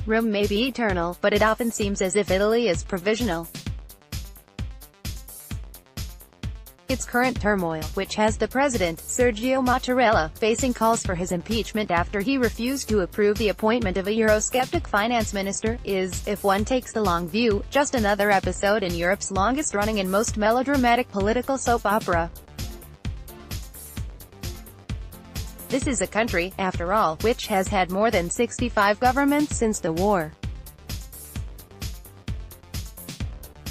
Rome may be eternal, but it often seems as if Italy is provisional. Its current turmoil, which has the president, Sergio Mattarella, facing calls for his impeachment after he refused to approve the appointment of a Eurosceptic finance minister, is, if one takes the long view, just another episode in Europe's longest-running and most melodramatic political soap opera. This is a country, after all, which has had more than 65 governments since the war.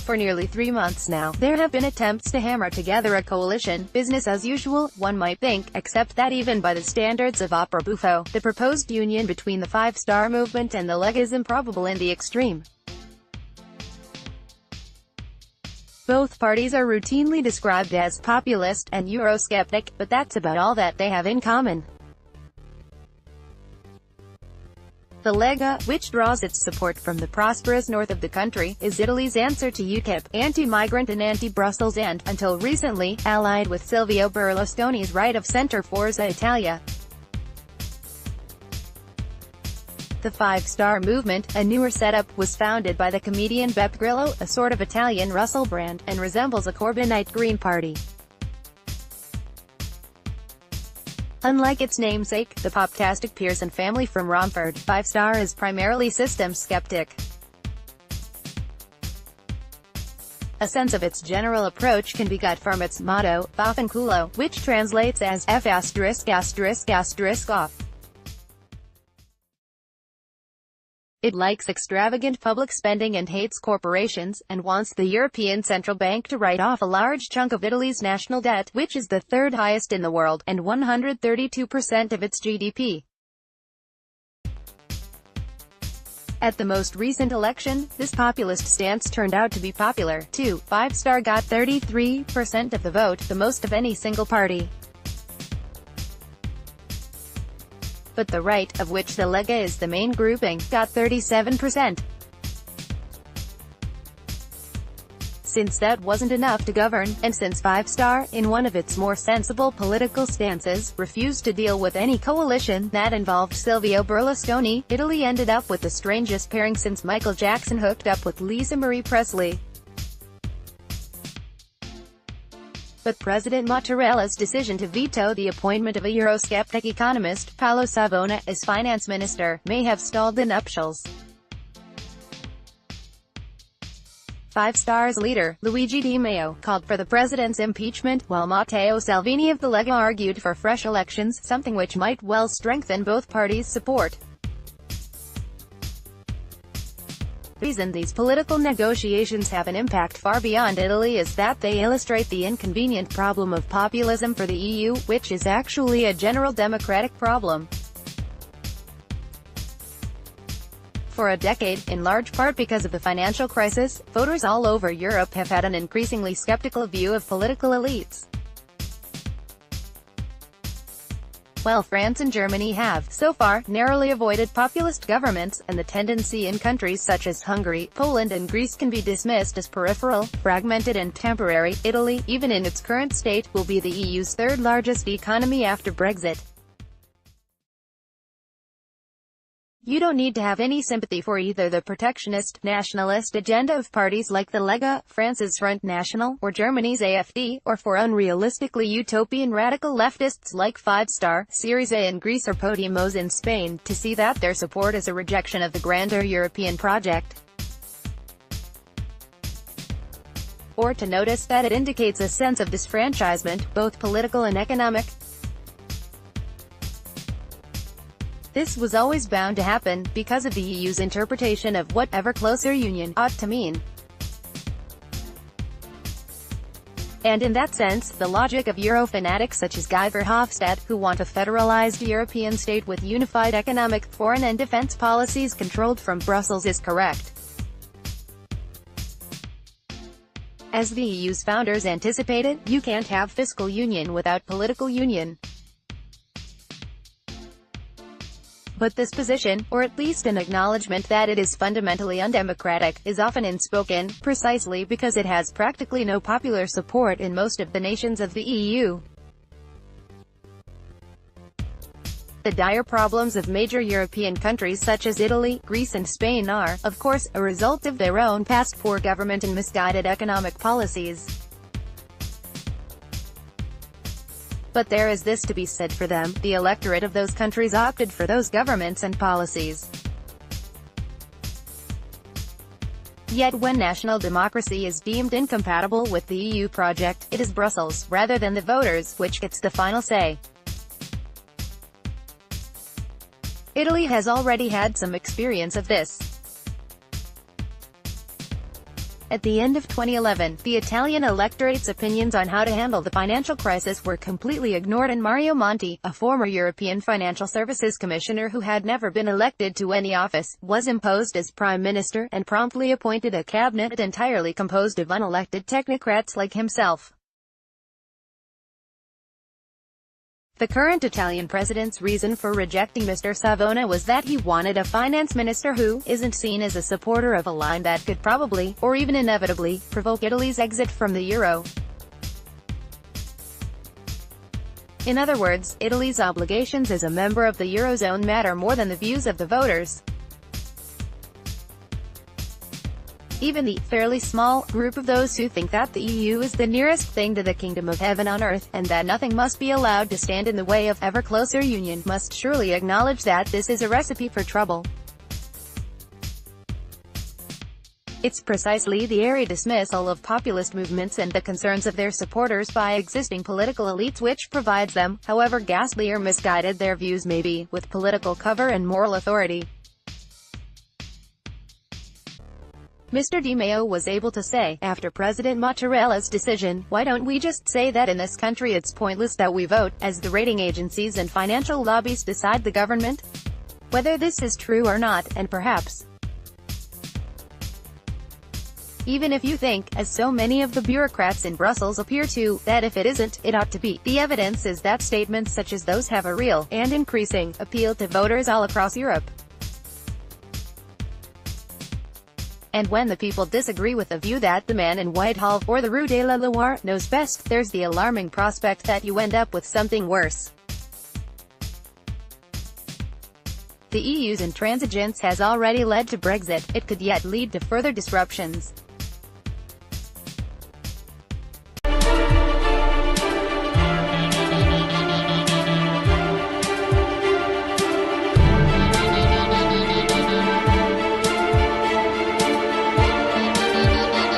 For nearly 3 months now, there have been attempts to hammer together a coalition, business as usual, one might think, except that even by the standards of opera buffo, the proposed union between the Five-Star Movement and the Lega is improbable in the extreme. Both parties are routinely described as populist and Eurosceptic, but that's about all that they have in common. The Lega, which draws its support from the prosperous north of the country, is Italy's answer to UKIP, anti-migrant and anti-Brussels and, until recently, allied with Silvio Berlusconi's right-of-centre Forza Italia. The Five-Star Movement, a newer setup, was founded by the comedian Beppe Grillo, a sort of Italian Russell Brand, and resembles a Corbynite Green Party. Unlike its namesake, the poptastic Pearson family from Romford, Five-Star is primarily system skeptic. A sense of its general approach can be got from its motto, Vaffanculo, which translates as F*** off. It likes extravagant public spending and hates corporations, and wants the European Central Bank to write off a large chunk of Italy's national debt, which is the third highest in the world, and 132% of its GDP. At the most recent election, this populist stance turned out to be popular, too. Five-Star got 33% of the vote, the most of any single party. But the right, of which the Lega is the main grouping, got 37%. Since that wasn't enough to govern, and since Five-Star, in one of its more sensible political stances, refused to deal with any coalition that involved Silvio Berlusconi, Italy ended up with the strangest pairing since Michael Jackson hooked up with Lisa Marie Presley. But President Mattarella's decision to veto the appointment of a Eurosceptic economist, Paolo Savona, as finance minister, may have stalled the nuptials. Five-Star's leader, Luigi Di Maio, called for the president's impeachment, while Matteo Salvini of the Lega argued for fresh elections, something which might well strengthen both parties' support. The reason these political negotiations have an impact far beyond Italy is that they illustrate the inconvenient problem of populism for the EU, which is actually a general democratic problem. For a decade, in large part because of the financial crisis, voters all over Europe have had an increasingly skeptical view of political elites. While France and Germany have, so far, narrowly avoided populist governments, and the tendency in countries such as Hungary, Poland and Greece can be dismissed as peripheral, fragmented and temporary, Italy, even in its current state, will be the EU's third largest economy after Brexit. You don't need to have any sympathy for either the protectionist, nationalist agenda of parties like the Lega, France's Front National, or Germany's AfD, or for unrealistically utopian radical leftists like Five-Star, Syriza in Greece or Podemos in Spain, to see that their support is a rejection of the grander European project. Or to notice that it indicates a sense of disfranchisement, both political and economic. This was always bound to happen, because of the EU's interpretation of what ever closer union ought to mean. And in that sense, the logic of Euro fanatics such as Guy Verhofstadt, who want a federalized European state with unified economic, foreign and defense policies controlled from Brussels is correct. As the EU's founders anticipated, you can't have fiscal union without political union. But this position, or at least an acknowledgement that it is fundamentally undemocratic, is often unspoken, precisely because it has practically no popular support in most of the nations of the EU. the dire problems of major European countries such as Italy, Greece and Spain are, of course, a result of their own past poor government and misguided economic policies. But there is this to be said for them: the electorate of those countries opted for those governments and policies. Yet when national democracy is deemed incompatible with the EU project, it is Brussels, rather than the voters, which gets the final say. Italy has already had some experience of this. At the end of 2011, the Italian electorate's opinions on how to handle the financial crisis were completely ignored, and Mario Monti, a former European Financial Services Commissioner who had never been elected to any office, was imposed as Prime Minister, and promptly appointed a cabinet entirely composed of unelected technocrats like himself. The current Italian president's reason for rejecting Mr. Savona was that he wanted a finance minister who isn't seen as a supporter of a line that could probably, or even inevitably, provoke Italy's exit from the euro. In other words, Italy's obligations as a member of the eurozone matter more than the views of the voters. Even the fairly small group of those who think that the EU is the nearest thing to the kingdom of heaven on earth, and that nothing must be allowed to stand in the way of ever closer union, must surely acknowledge that this is a recipe for trouble. It's precisely the airy dismissal of populist movements and the concerns of their supporters by existing political elites which provides them, however ghastly or misguided their views may be, with political cover and moral authority. Mr. Di Maio was able to say, after President Mattarella's decision, "Why don't we just say that in this country it's pointless that we vote, as the rating agencies and financial lobbies decide the government?" Whether this is true or not, and perhaps even if you think, as so many of the bureaucrats in Brussels appear to, that if it isn't, it ought to be, the evidence is that statements such as those have a real, and increasing, appeal to voters all across Europe. And when the people disagree with the view that the man in Whitehall, or the Rue de la Loire, knows best, there's the alarming prospect that you end up with something worse. The EU's intransigence has already led to Brexit. It could yet lead to further disruptions.